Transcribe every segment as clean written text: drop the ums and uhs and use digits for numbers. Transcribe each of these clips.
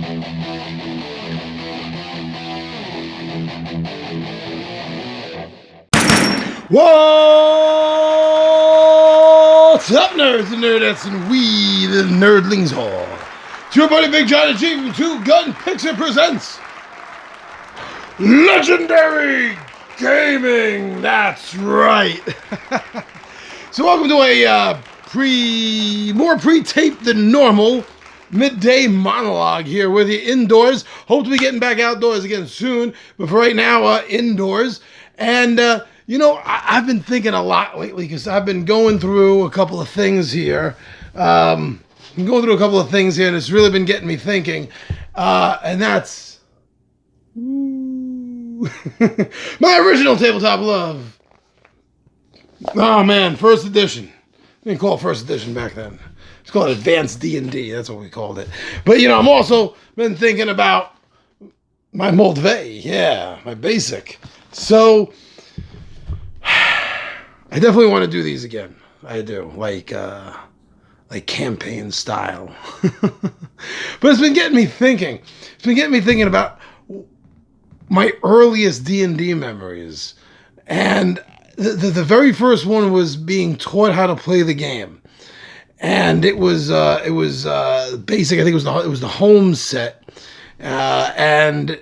What's up, nerds and nerdettes, and we, the nerdlings all. It's your buddy Big John and Chief from Two Gun Pixie presents Legendary Gaming. That's right. So welcome to a more pre-taped than normal midday monologue here with you indoors. Hope to be getting back outdoors again soon, but for right now, indoors. And you know, I've been thinking a lot lately because I've been going through a couple of things here. And it's really been getting me thinking. And that's my original tabletop love. Oh man, first edition. We didn't call it first edition back then. It's called Advanced D&D. That's what we called it. But you know, I'm also been thinking about my Moldvay. Yeah, my basic. So I definitely want to do these again. I do, like campaign style. But it's been getting me thinking. It's been getting me thinking about my earliest D&D memories. And the very first one was being taught how to play the game. And it was basic. I think it was the home set. And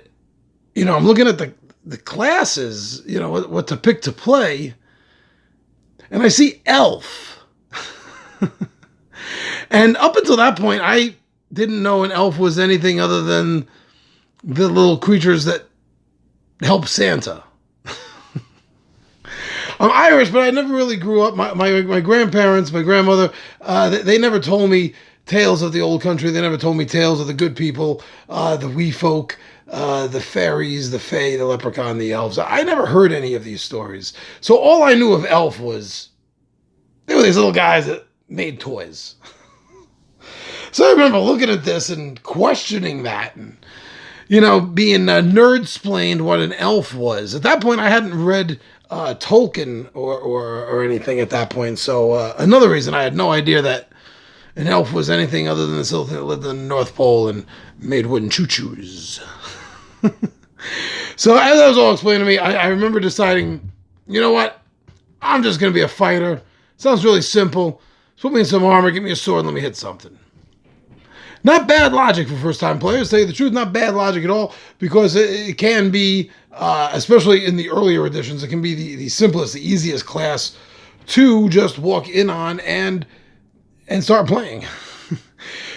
you know, I'm looking at the classes, you know, what to pick to play. And I see elf. And up until that point, I didn't know an elf was anything other than the little creatures that help Santa. I'm Irish, but I never really grew up. My grandparents, my grandmother, they never told me tales of the old country. They never told me tales of the good people, the wee folk, the fairies, the fae, the leprechaun, the elves. I never heard any of these stories. So all I knew of elf was they were these little guys that made toys. So I remember looking at this and questioning that and, you know, being nerd-splained what an elf was. At that point, I hadn't read Tolkien or anything at that point. So another reason I had no idea that an elf was anything other than this little thing that lived in the North Pole and made wooden choo-choos. So as that was all explained to me, I remember deciding, you know what? I'm just going to be a fighter. Sounds really simple. Just put me in some armor, give me a sword, and let me hit something. Not bad logic for first-time players, to tell you the truth. Not bad logic at all, because it can be, especially in the earlier editions, it can be the simplest, the easiest class to just walk in on and start playing.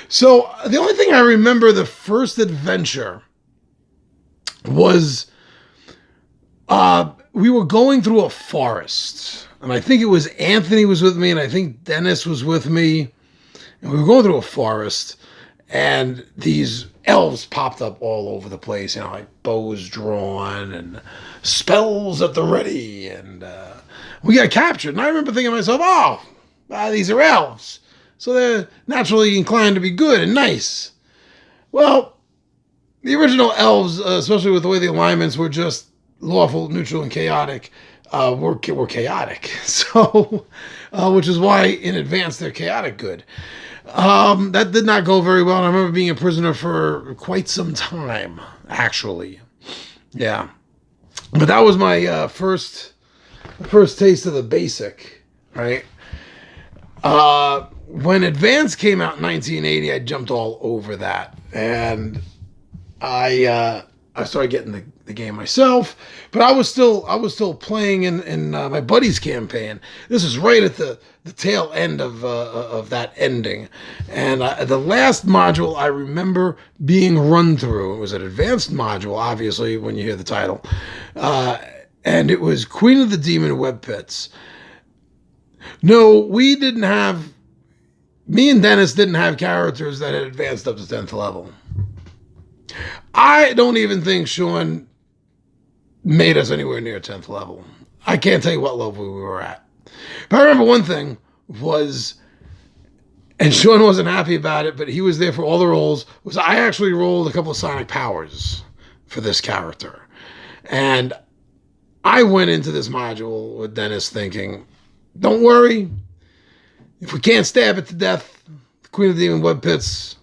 So the only thing I remember the first adventure was we were going through a forest. And I think it was Anthony was with me, and I think Dennis was with me. And we were going through a forest, and these elves popped up all over the place, you know, like bows drawn and spells at the ready. And we got captured. And I remember thinking to myself, these are elves. So they're naturally inclined to be good and nice. Well, the original elves, especially with the way the alignments were just lawful, neutral, and chaotic, were chaotic. So, which is why in advance they're chaotic good. That did not go very well. And I remember being a prisoner for quite some time, actually. Yeah. But that was my first taste of the basic, right? When Advance came out in 1980, I jumped all over that. And I started getting the game myself, but I was still playing in my buddy's campaign. This is right at the tail end of that ending, and the last module I remember being run through. It was an advanced module, obviously, when you hear the title, and it was Queen of the Demon Web Pits. No, me and Dennis didn't have characters that had advanced up to 10th level. I don't even think Sean made us anywhere near 10th level. I can't tell you what level we were at. But I remember one thing was, and Sean wasn't happy about it, but he was there for all the rolls, was I actually rolled a couple of Sonic powers for this character. And I went into this module with Dennis thinking, don't worry, if we can't stab it to death, the Queen of the Demon Web Pits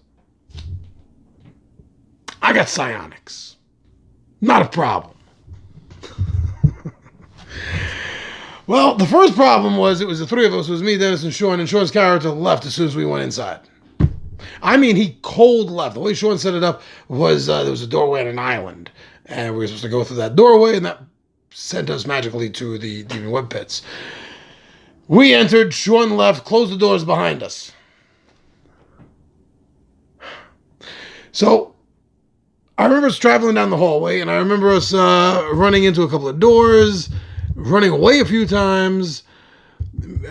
got psionics. Not a problem. Well, the first problem was it was the three of us. It was me, Dennis, and Sean's character left as soon as we went inside. I mean, he cold left. The way Sean set it up was there was a doorway on an island, and we were supposed to go through that doorway, and that sent us magically to the demon web pits. We entered, Sean left, closed the doors behind us. So I remember us traveling down the hallway, and I remember us running into a couple of doors, running away a few times,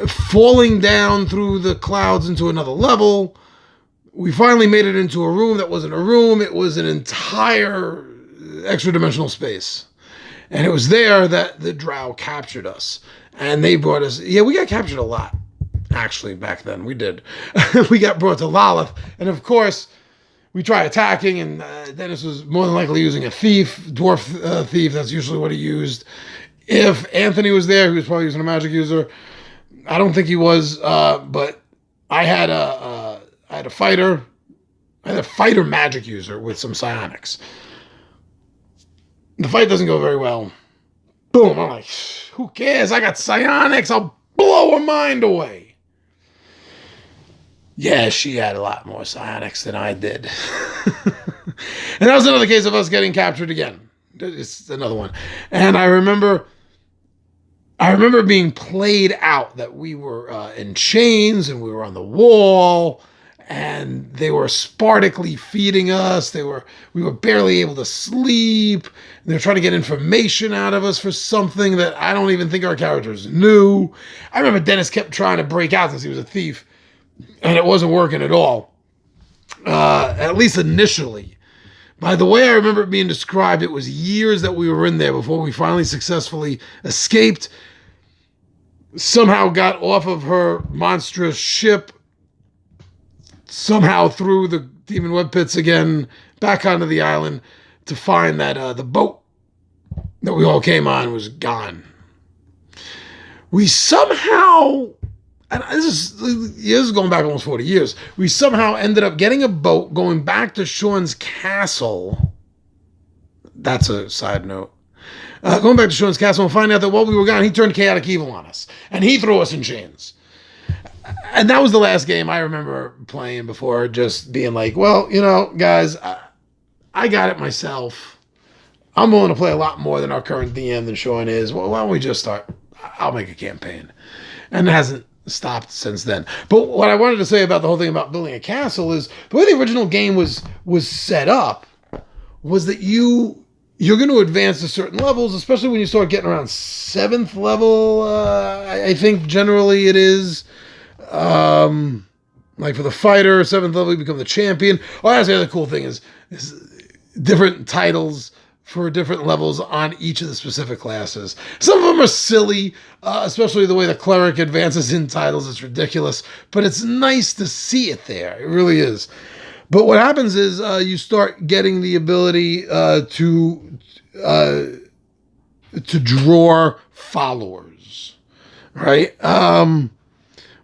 falling down through the clouds into another level. We finally made it into a room that wasn't a room. It was an entire extra-dimensional space. And it was there that the drow captured us. And they brought us... Yeah, we got captured a lot, actually, back then. We did. We got brought to Lolith. And, of course, we tried attacking, and Dennis was more than likely using a thief, dwarf thief. That's usually what he used. If Anthony was there, he was probably using a magic user. I don't think he was, but I had a fighter. I had a fighter magic user with some psionics. The fight doesn't go very well. Boom, I'm like, who cares? I got psionics. I'll blow her mind away. Yeah, she had a lot more psionics than I did. And that was another case of us getting captured again. It's another one. And I remember being played out that we were in chains and we were on the wall and they were Spartically feeding us. We were barely able to sleep. They were trying to get information out of us for something that I don't even think our characters knew. I remember Dennis kept trying to break out since he was a thief, and it wasn't working at all, at least initially. By the way I remember it being described, it was years that we were in there before we finally successfully escaped, somehow got off of her monstrous ship, somehow through the demon web pits again, back onto the island to find that the boat that we all came on was gone. We somehow, and this is going back almost 40 years, we somehow ended up getting a boat, going back to Sean's castle. That's a side note. Going back to Sean's castle and finding out that while we were gone, he turned chaotic evil on us. And he threw us in chains. And that was the last game I remember playing before just being like, well, you know, guys, I got it myself. I'm willing to play a lot more than our current DM than Sean is. Well, why don't we just start? I'll make a campaign. And it hasn't stopped since then. But what I wanted to say about the whole thing about building a castle is the way the original game was set up was that you're going to advance to certain levels, especially when you start getting around 7th level. I think generally it is. Like for the fighter, 7th level, you become the champion. Oh, that's the other cool thing is different titles for different levels on each of the specific classes. Some of them are silly, especially the way the cleric advances in titles. It's ridiculous, but it's nice to see it there. It really is. But what happens is you start getting the ability to draw followers, right?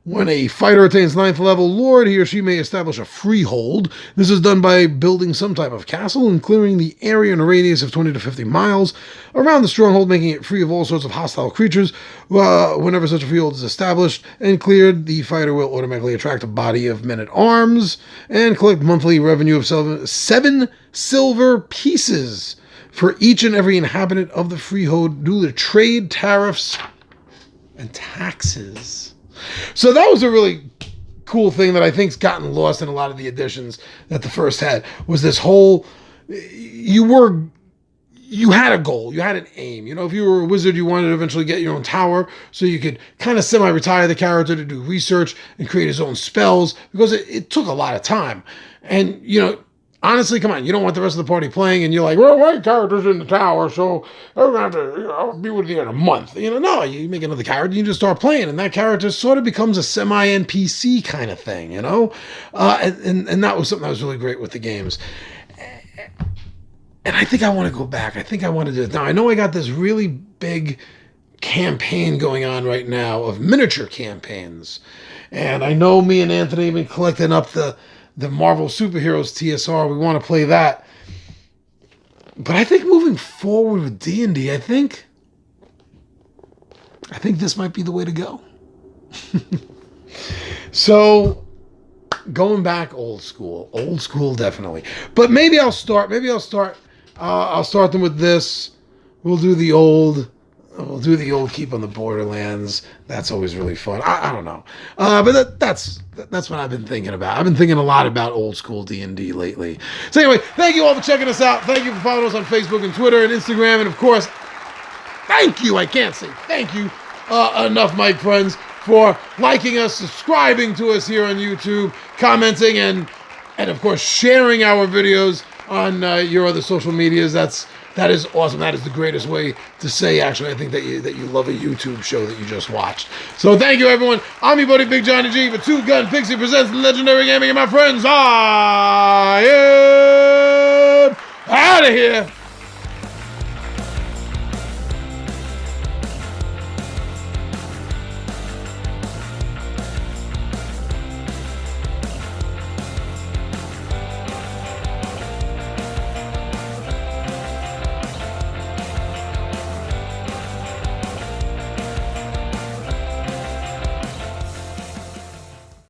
When a fighter attains 9th level lord, he or she may establish a freehold. This is done by building some type of castle and clearing the area in a radius of 20 to 50 miles around the stronghold, making it free of all sorts of hostile creatures. Whenever such a freehold is established and cleared, the fighter will automatically attract a body of men-at-arms and collect monthly revenue of 7 silver pieces for each and every inhabitant of the freehold due to trade, tariffs, and taxes. So that was a really cool thing that I think's gotten lost in a lot of the editions that the first had, was this whole, you had a goal, you had an aim. You know, if you were a wizard, you wanted to eventually get your own tower so you could kind of semi-retire the character to do research and create his own spells, because it took a lot of time. And, you know, honestly, come on, you don't want the rest of the party playing and you're like, well, my character's in the tower, so I'm going to have to, I'll be with you in a month. You know, no, you make another character, you just start playing, and that character sort of becomes a semi-NPC kind of thing, you know? And that was something that was really great with the games. And I think I want to go back. I think I want to do it. Now, I know I got this really big campaign going on right now of miniature campaigns. And I know me and Anthony have been collecting up the Marvel Superheroes TSR. We want to play that. But I think moving forward with D&D, I think this might be the way to go. So going back old school definitely. But maybe I'll start them with this. We'll do the old keep on the borderlands. That's always really fun. I don't know. But that's what I've been thinking about. I've been thinking a lot about old school D&D lately. So anyway, thank you all for checking us out. Thank you for following us on Facebook and Twitter and Instagram. And of course, thank you. I can't say thank you enough, my friends, for liking us, subscribing to us here on YouTube, commenting, and of course sharing our videos on your other social medias. That is awesome. That is the greatest way to say, actually, I think that you love a YouTube show that you just watched. So thank you, everyone. I'm your buddy Big Johnny G for Two Gun Pixie presents the Legendary Gaming, and my friends, I am out of here.